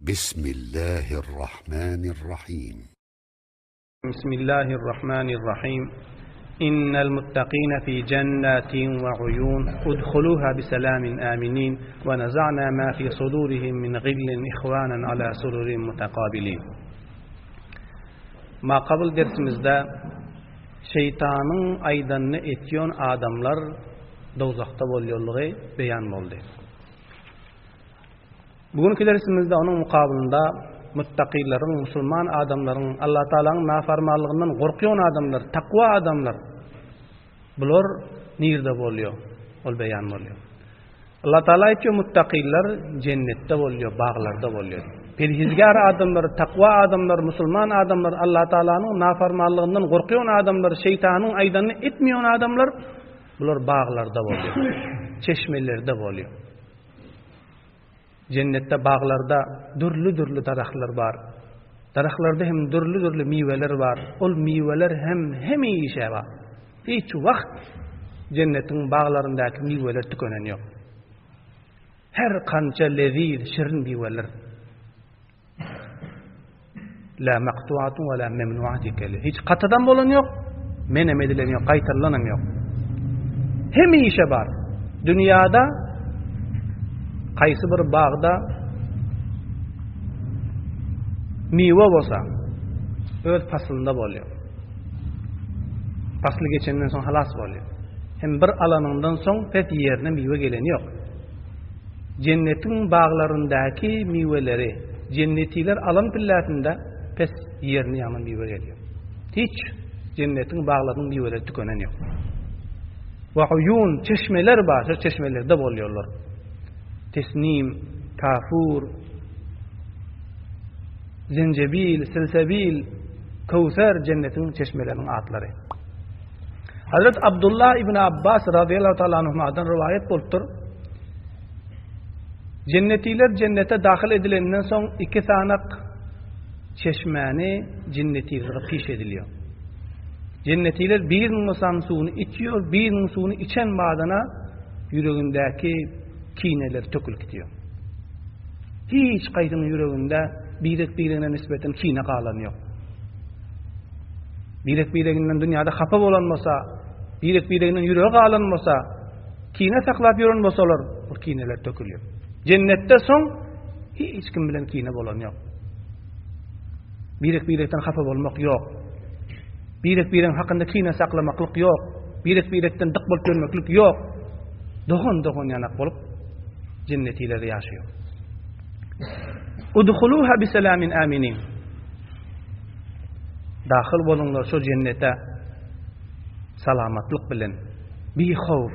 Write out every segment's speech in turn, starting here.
بسم الله الرحمن الرحيم بسم الله الرحمن الرحيم إن المتقين في جنات وعيون ادخلوها بسلام آمنين ونزعنا ما في صدورهم من غل إخوانا على سرر متقابلين. ما قبل dersimizde şeytanın aydanını etiyon adamlar dozaqda bolýarlygy beyan boldy. Bugünkü dersimizde onun mukabilinde muttaqilerin, musulman adamların, Allah Taala'nın nafarmanlygyndan gorkýan adamlar, takwa adamlar bular nirde bolýar? Ol beyan bolýar. Allah Taala etýär muttaqiler cennetde bolýar, baglarda bolýar. Perhizgar adamlar, takwa adamlar, musulman adamlar, Allah Taala'nın nafarmanlygyndan gorkýan adamlar, şeytanyň aýdanyny etmeýän adamlar bular baglarda bolýar. Çeşmelerde bolýar. Cennette bağlarda dürlü daraxlar var. Daraxlarda hem dürlü miweler var. Ol miweler hem işe var. Hiç vakt cennetin bağlarındaki miweler tükenen yok. Her kança lezir, şirin miweler. La maqtuatun ve la memnuati kele. Hiç katadan bolan yok. Menem edilen yok, kaytarlanan yok. Hem işe var. Dünyada qaysı bir bağda miwe bolsa öz faslynda bolýar. Fasly geçenden soň halas bolýar. Hem bir alanyndan soň pet ýerine miwe geleni ýok. Cennetin baglaryndaky miweleri cennetiler alan pillatynda pes ýerine ýaman miwe gelýär. Hiç cennetin baglarynyň miweleri tükenen ýok. Wa uyun çeşmeler bar, çeşmelerde bolýarlar. Tesnim, kafur, zencebil, selsebil, kevser cennetin çeşmelerinin adları. Hazret Abdullah ibn Abbas radıyallahu ta'ala anhumadan rivayet bolupdur. Cennetiler cennete dahil edilenden soň iki sanak çeşmeni cennetilerge piş ediliyor. Cennetiler birinin musan suunu içiyor, birinin suunu içen badana yüreğindeki kineler tökülüp gidiyor. Hiç kaydının yüreğinde birine nispeten kine kalan yok. Birinden dünyada hapa bolanmasa, birinin yüreği kalanmasa, kine saklap yürünmeseler, o kineler tökülüyor. Cennette son hiç kim bilen kine bolan yok. Birikten hapa bolmak yok. Birin hakkında kine saklamaklık yok. Birikten dık bolup görmeklik yok. Doğun yanak bolup cennetileri yaşıyor. Udkhuluha bisalamin aminin. Dahil bolunlar şu cennete salamatlık bilen, bi havf,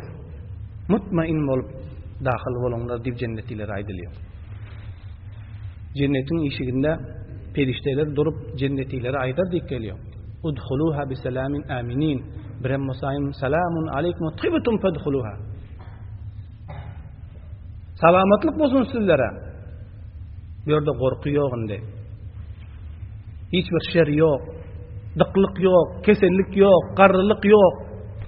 mutmain bolup dahil bolunlar dip cennetileri aydılıyor. Cennetin işiginde perişteler durup cennetileri aydar deyip geliyor. Udkhuluha bisalamin aminin. Birem musayim selamun aleykum tibtum fadkhuluha. Salamatlık bolsun sizlere. Bu yerde korku yok indi. Hiçbir şer yok. Dıklık yok. Kesellik yok. Qarrılık yok.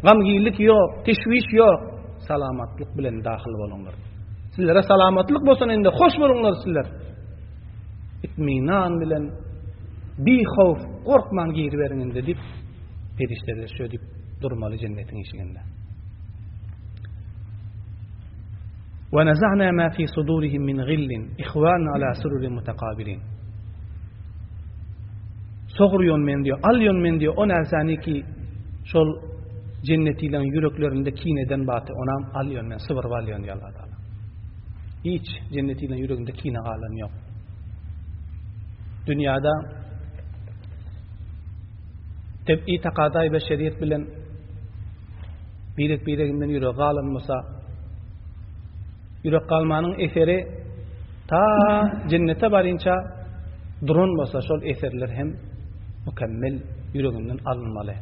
Gamgilik yok. Teşviş yok. Salamatlık bilen dahil bolunlar. Sizlere salamatlık bolsun indi. Hoş bolunlar sizler. İtminan bilen bi havf korkman giyri verin indi dip perişteler şöyle dip durmalı cennetin işiginde. وَنَزَعْنَا مَا فِي صُدُورِهِمْ مِنْ غِلٍّ إِخْوَانًا عَلَى سُرُرٍ مُتَقَابِلِينَ. Soğruyon men diyor, alyon men diyor, o nersani ki şol cennetiyle yüreklerinde kineden batı ona alyon men, sıvır valyon diyor Allah Teala. Hiç cennetiyle yüreğinde kine kalan yok. Dünyada teb'i takaday beşeriyet bilen birekinden yüreği kalanmasa yürek kalmanın eseri ta cennete barınca durulmasa şol eserler hem mükemmel yüreğinden alınmalı.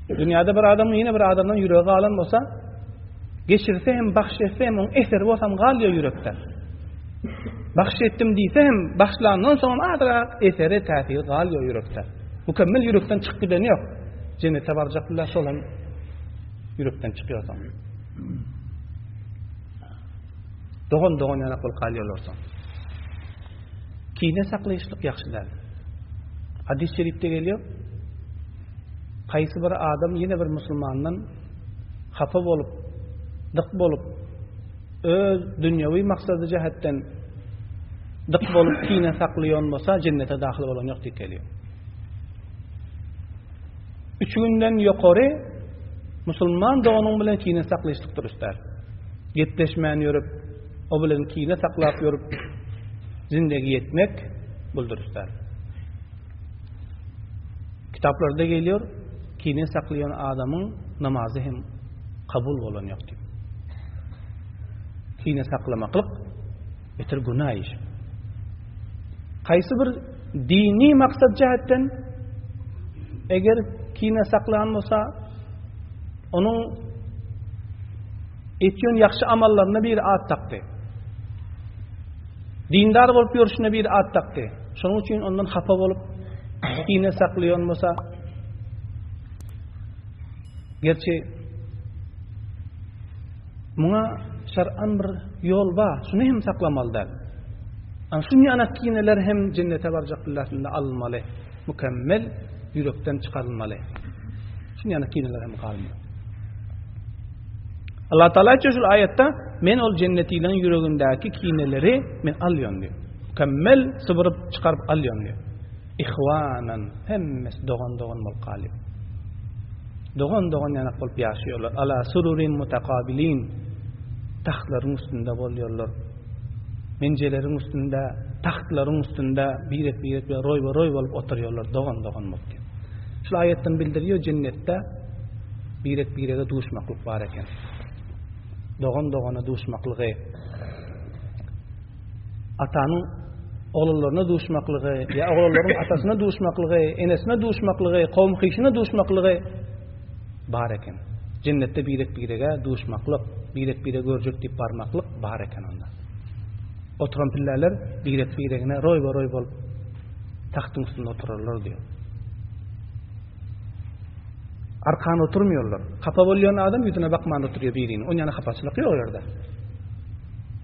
Dünyada bir adamın yine bir adamdan yüreği alınmasa geçirse hem bahşetse hem onun eseri olsam kalıyor yürekte. Bahşettim deyse hem bahşlandan sonra adrak eseri tafir kalıyor yürekte. Mükemmel yürekten çık giden yok. Cennete varacaklar solan yürekten çıkıyor zaman. Dogan yana kol kalıyorlarsa. Kine saklayışlık yaxşılar. Hadis-i şerifte geliyor. Qaysı bir adam yine bir musulmandan xafa bolup, dık bolup, öz dünyavi maksadı cihetten dık bolup kine saklayan bolsa cennete dahil bolan yok diye geliyor. 3 günden yukarı musulman da onun bilen kine saklayışlık duruşlar. Yetleşmeyen yörüp, o bilen kine saklap yörüp zindagi yetmek bulduruşlar. Kitaplarda geliyor, kine saklayan adamın namazı hem kabul bolan yok diyor. Kine saklamaklık betir günah iş. Qaysı bir dini maksat cihetten eğer kine saklayan olsa onun etken yaxşı amallarına bir ad taktı. Dindar bolup görüşüne bir ad taktı. Şonuň üçin ondan xafa bolup kine saklayan olsa gerçi muňa şer'an bir yol ba, şunu hem saklamalılar. Ama şunu ana kineler hem cennete barjaklarında alınmalı, mükemmel yürekten çıkarılmalı. Şunu ana kineler hem kalmıyor. Allah Teala şu ayette men ol cennetiyle yüreğindeki kineleri men alyon diyor. Mükemmel sıvırıp çıkarıp alyon diyor. İhvanan hemmesi doğan bol kalip. Doğan yana kolup yaşıyorlar. Ala sururin mutakabilin. Tahtların üstünde boluyorlar. Mencelerin üstünde, tahtların üstünde birek roy bolup oturuyorlar. Doğan bol diyor. Şu ayetten bildiriyor cennette birege duşmaklık var eken. Doğana duşmaklığı. Atanın oğullarına duşmaklığı, ya oğulların atasına duşmaklığı, enesine duşmaklığı, kavmhişine duşmaklığı var eken. Cennette birege duşmaklık, birege görjek dip barmaklık var eken onda. Oturan pillerler biregine roy bolup tahtın üstünde otururlar diyor. Arkana oturmuyorlar. Kafa bolyan adam yüzüne bakman oturuyor birinin. Onun yana kafasılık yok orada.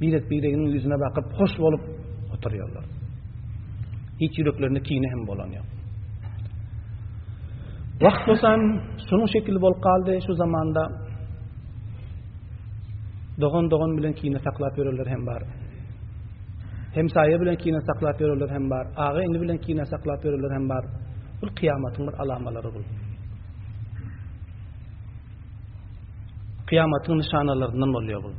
Bireginin yüzüne bakıp hoş bolup oturuyorlar. Hiç yüreklerinde kine hem bolanıyor. Vakt olsan şunun şekilde bol kaldı şu zamanda doğan bilen kine saklap yörürler hem var. Hem sahiye bilen kine saklap yörürler hem var. Ağa indi bilen kine saklap yörürler hem var. Bu kıyamatın bir alamaları bu. Kıyamatın nişanalarından oluyor bu.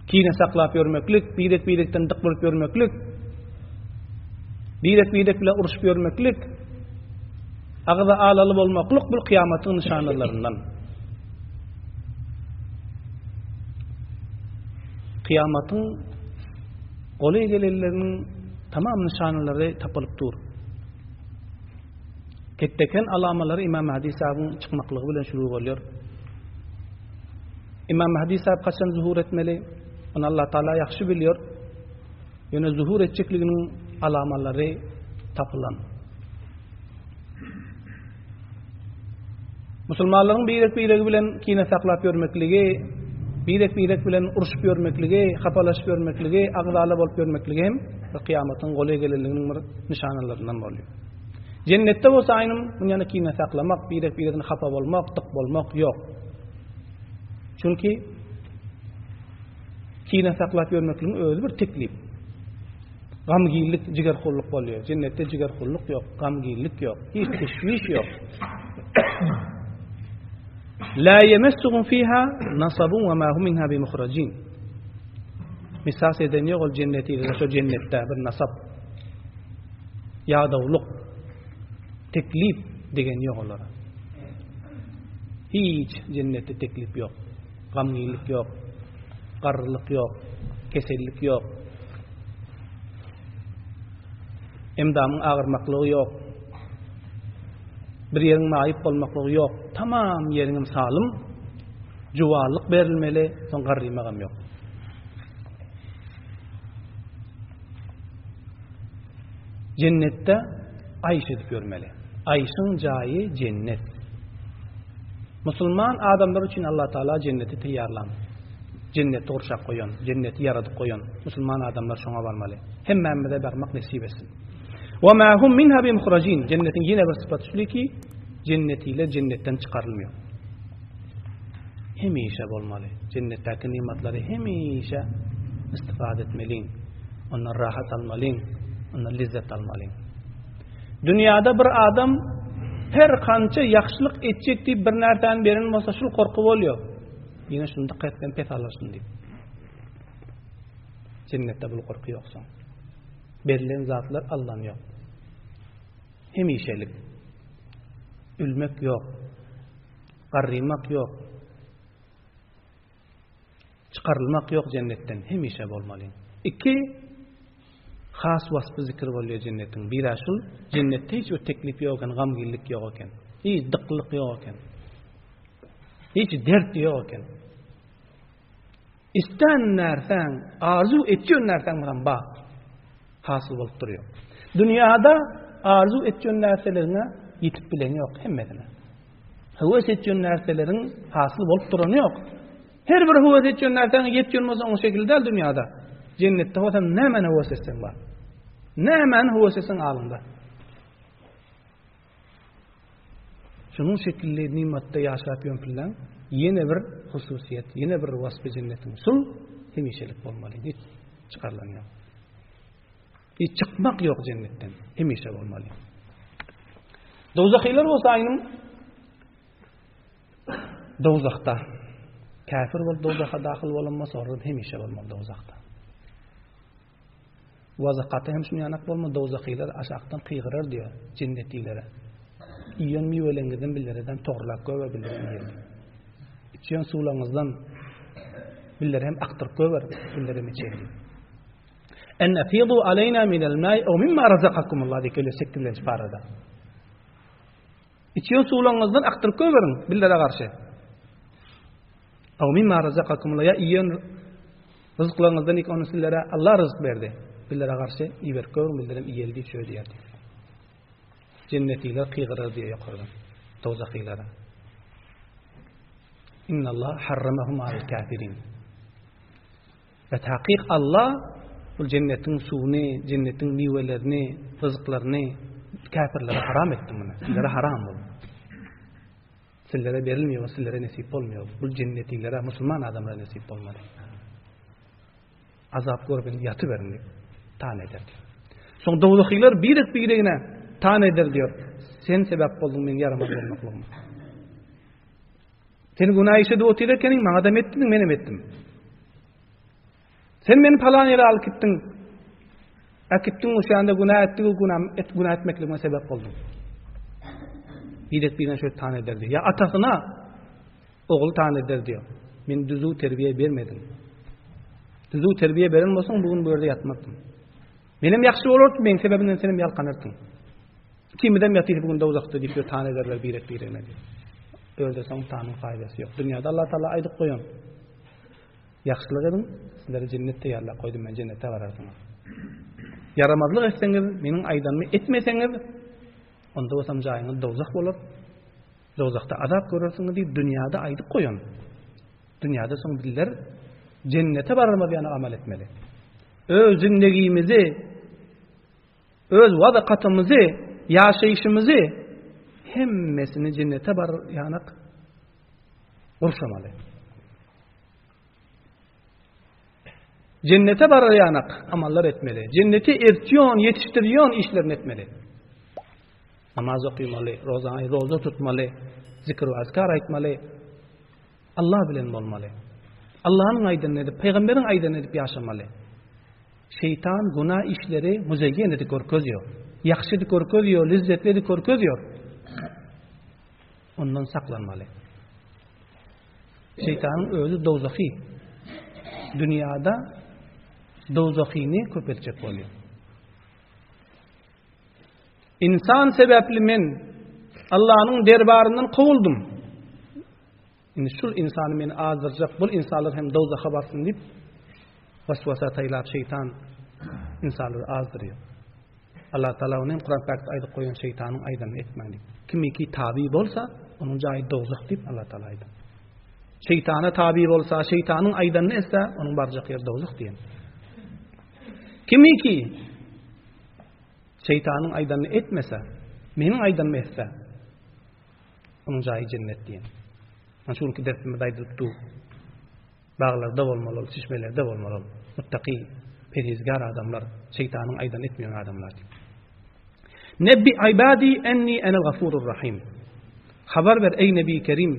Kine saklap yörmeklik, birekten dık bolup yörmeklik, birek bilen uruşup yörmeklik, ağda alalı bolmaklık bu kıyamatın nişanalarından. Kıyamatın golay gelellerinin tamam nişanaları tapılıp dur. Ketteken alamaları İmam Mahdi sahabın çıkmaklığı bilen şuru oluyor. İmam Mahdi sahab kaçan zuhur etmeli? Onu Allah Teala yaxşı biliyor. Yine zuhur etçekliğinin alamaları tapılan. Musulmanların birek bilen kine saklap yörmekligi, birek bilen uruşup yörmekligi, xapalaşıp yörmekligi, agdalı bolup yörmekligi hem kıyamatın golay gelelliginin nişanalarından oluyor. Cennette bolsa aynım bunyany kine saklamak, birekden xafa bolmak, tık bolmak yok. Çünkü kine saklap yörmekliğin özü bir teklif. Gamgillik, jigerhulluk boluyor. Cennette jigerhulluk yok, gamgillik yok, hiç teşviş yok. La yemessuhum fiha nasabun ve ma hum minha bimuhrajin. Misas eden yok ol cenneti, şu cennette bir nasab. Yağdavluk, teklif degen yok onlara. Hiç cennette teklif yok. Gamgillik yok, qarrılık yok, kesellik yok. Emdamın ağırmaklığı yok. Bir yerin mayip olmaklığı yok. Tamam yerinim salım, juvallık berilmeli, son garrimagam yok. Cennette ayş edip görmeli. Ayşın cayi cennet. Müslüman adamlar için Allah Teala cenneti tayarlamış. Cenneti urşak koyan, cenneti yaradıp koyan musulman adamlar şoňa barmaly. Hemmemize barmak nasip etsin. Wa ma hum minha bimukhrajin. Cennetin yine bir sıfatı şuki, cennetiyle cennetten çıkarılmıyor. Hemişe bolmaly. Cennetdäki nimetlere hemişe istifade etmeliň. Ondan rahat almalyň, ondan lezzet almalyň. Dünyada bir adam her kança yaxşılık etjek diýip bir närseni berin bolsa şul korkup bolýar. Yine şunda qaytdan pet alarsın diýip. Cennetde bu korku ýoksa. Berilen zatlar Allah'ın yok. Hemişelik. Ölmek yok. Garrimak yok. Çıkarılmak yok cennetten. Hemişe bolmaly. İki, has vasfı zikir bolýar cennetin. Bir aşıl, cennette hiç öteklik yok eken, gamgillik yok eken. Hiç dıklık yok eken. Hiç dert yok eken. İsten nersen, arzu etýän nersen bilen bak. Hasıl bolup durýar. Dünyada arzu etýän närselerini yetip bilen yok hemmesine. Hıwes etýän närselerin hasıl bolup durany yok. Her bir hıwes etýän närseni yetýän bolsa o şekilde dünyada. Cennette hotam nämen hıwes etsen bar. Nämen hıwes etsen alynda. Şunun şekilli nimetde ýaşap ýönpülen yine bir hususiyet, yine bir vasfı cennetin. Sul hemişelik bolmaly. Hiç çıkarılan yok. Hiç çıkmak yok cennetten. Hemişe olmalı. Dozakhiler olsa aynı dozakta. Kafir bol dozakha dahil bolanmasa orada hemişe olmalı dozakta. Vazakata hem şunu yanak bolma dozakhiler aşaktan kıyğırar diyor cennetliklere. İyon miwelengizden billerden toğrulak köwe billerden. İçiyon suwlaňyzdan biller hem aktyr köwer billerem içeri. En afidu aleyna minel ma'i o mimma razaqakumullah dikeli sekkilen parada. İçiyon suwlaňyzdan aktyr köwerin billere garşy. O mimma razaqakumullah ya iyon rızıklaryňyzdan ik onu sizlere Allah rızık berdi. Billere garşy iber köwer billerem iyeldi şöyle diýär. Cennetliler kıyğırar diye yakarlar. Dozakhilara. İnnallah harramahum alel kafirin. Ve tahqiq Allah bu cennetin suwuny, cennetin miwelerini, rızıklaryny kafirlere haram etdi bunu. Sizlere haram bu. Sizlere berilmiyor, sizlere nasip olmuyor. Bu cennetliklere, musulman adamlara nasip olmadı. Azap görüp yatıverin diyor. Tan eder. Soň dozakhiler birek-biregine tan eder diyor. Sen sebep boldun men yaramaz bolmaklygym. Sen günah işedi otirken maňa da etdiň, menem etdim. Sen meni falan ýere alyp gitdiň. Akitdiň oşanda günah etdi, günah etmekligime sebep boldun. Birek-birine şöyle tan ederdi. Ya atasyna oğul tan eder diyor. Men düzü terbiye bermedim. Düzü terbiye beren bolsaň bugün bu ýerde ýatmakdym. Menem ýakşy bolardy, men sebebinden senem ýalkanardym. Kimden ýatyp bugün dozakda diýip tan ederler birek-birine diyor. Öyle son tanrı faydası yok. Dünyada Allah Teala aydık koyun. Yaxşılık edin, sizleri cennette yerler koydum ben cennette vararsınız. Yaramazlık etseniz, benim aydanımı etmeseniz, onda olsam cayınız dozak olur. Dozakta azap görürsünüz diye dünyada aydık koyun. Dünyada son biriler cennete varırma bir yana amel etmeli. Öz zindegimizi, öz vadakatımızı, yaşayışımızı hemmesini cennete bar yanak urşamalı. Cennete bar yanak amallar etmeli. Cenneti ertiyon, yetiştiriyon işlerini etmeli. Namaz okumalı, roza tutmalı, zikr ve azkar etmeli. Allah bilen olmalı. Allah'ın aydın edip, peygamberin aydın edip yaşamalı. Şeytan günah işleri müzeyyen edip korkuyor. Yaxşı edip korkuyor, lezzetli edip korkuyor. Ondan saklanmalı. Şeytanın özü dozakhi. Dünyada dozakhini köpelçek oluyor. İnsan sebepli men Allah'ın derbarından kovuldum. Şimdi şu insanı meni azdıracak, bu insanlar hem dozakha barsın deyip vasvasa taylap şeytan insanları azdırıyor. Allah Teala onun Kur'an pakta ayda koyan şeytanın aydan etmeli. Kimiki tabi bolsa onun cayı dozak deyip Allah Teala aydan. Şeytana tabi bolsa, şeytanın aýdanyny esse, onuň barjak ýeri dozak diýen. Kimiki şeytanın aýdanyny etmese, meniň aýdanymy etse, onuň jaýy cennet diýen. Ana şunuky dersimizde aýdypdy. Baglarda bolmaly, çeşmelerde bolmaly. Muttaqi, perhizgar adamlar, şeytanın aýdanyny etmeýän adamlar. Nebbi ibadi enni enel gafurur rahim. Habar ver ey Nebi Kerim,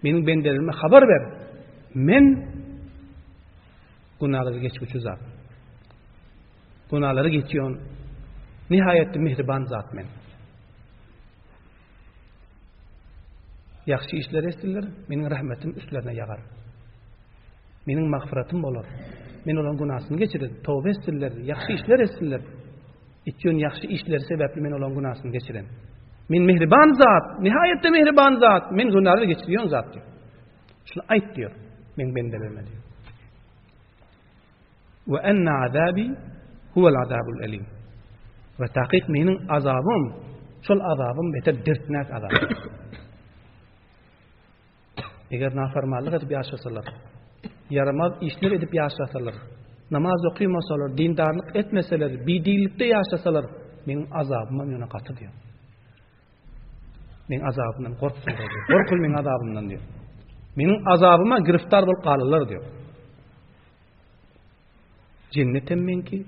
meniň bendelerime habar ver. Men günahları geçgüçü zat. Günahları geçiyon, nihayetde mihriban zat men. Yaxşı işler etsinler, meniň rahmetim üstlerine yagar. Meniň magfiratim bolar. Men olan günahsyny geçirir, tawba etsinler, yaxşı işler etsinler. Etýän yaxşı işleri sebäpli men olan günahsyny geçiren. Men mihriban zat, nihayetde mihriban zat, men günahları geçiriyon zat diyor. Şunu ayt diyor, men bendelerime diyor. Ve enne azabi huvel azabul elim. Ve tahqiq meniň azabım, şol azabım beter dertnak azab. Eger nafarmanlyk edip ýaşasalar, yaramaz işler edip ýaşasalar, namaz okuymasalar, dindarlık etmeseler, bidilikte ýaşasalar, meniň azabyma ýöne gaty diyor. Men azabından korksun diyor. Korkul men azabından diyor. Meniň azabyma giriftar bolup galylar diyor. Cennetem menki,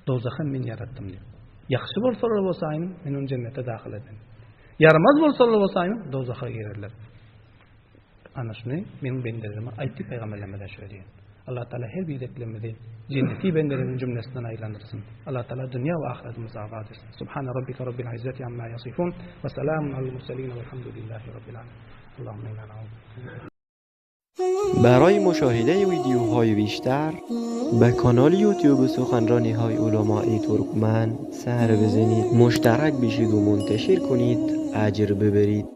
dozakym men yaratdym diyor. Yaxşı bolsalar bolsaýyn, men onu cennete daxil edin. Yaramaz bolsalar bolsaýyn, dozaka girerler. Ana şunu meniň bendelerime aýtdy peýgamberlerime de şöýleýän. Allah Teala her bir eklemede cenneti bendelerinin cümlesinden aylandırsın. Allah Teala dünya ve ahiretimizi azad etsin. Subhane rabbika rabbil izzati amma yasifun ve selamun alel murselin velhamdülillahi rabbil alamin. Allahümme inna na'udhu. برای مشاهده ویدیوهای بیشتر به کانال یوتیوب سخنرانی های علماء ترکمن سر بزنید، مشترک بشید و منتشر کنید، اجر ببرید.